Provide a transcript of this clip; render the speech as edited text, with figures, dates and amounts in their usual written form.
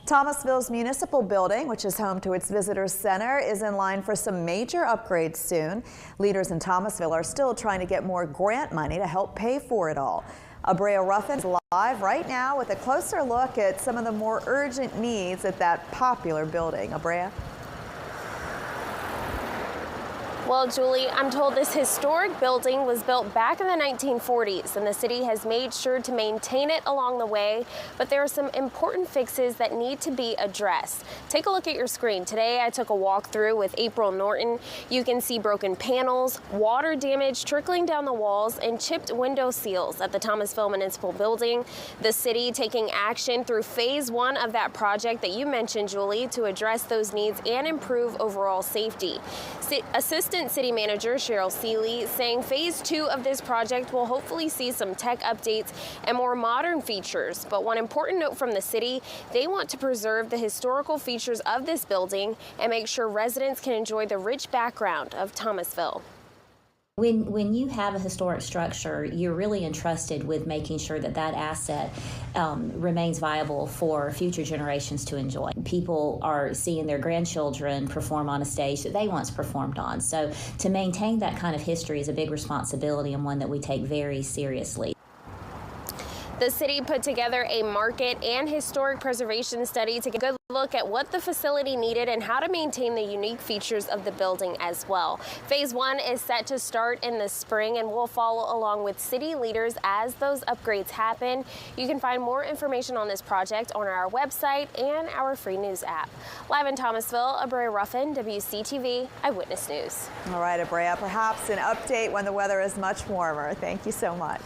Thomasville's municipal building, which is home to its visitor center, is in line for some major upgrades soon. Leaders in Thomasville are still trying to get more grant money to help pay for it all. Abrea Ruffin is live right now with a closer look at some of the more urgent needs at that popular building. Abrea? Well, Julie, I'm told this historic building was built back in the 1940s, and the city has made sure to maintain it along the way, but there are some important fixes that need to be addressed. Take a look at your screen. Today, I took a walk through with April Norton. You can see broken panels, water damage trickling down the walls, and chipped window seals at the Thomasville Municipal Building. The city taking action through phase 1 of that project that you mentioned, Julie, to address those needs and improve overall safety. Assistant City Manager Cheryl Seeley saying phase 2 of this project will hopefully see some tech updates and more modern features. But one important note from the city, they want to preserve the historical features of this building and make sure residents can enjoy the rich background of Thomasville. When you have a historic structure, you're really entrusted with making sure that that asset remains viable for future generations to enjoy. People are seeing their grandchildren perform on a stage that they once performed on. So to maintain that kind of history is a big responsibility and one that we take very seriously. The city put together a market and historic preservation study to get a good look at what the facility needed and how to maintain the unique features of the building as well. Phase 1 is set to start in the spring, and we'll follow along with city leaders as those upgrades happen. You can find more information on this project on our website and our free news app. Live in Thomasville, Abrea Ruffin, WCTV Eyewitness News. All right, Abrea, perhaps an update when the weather is much warmer. Thank you so much.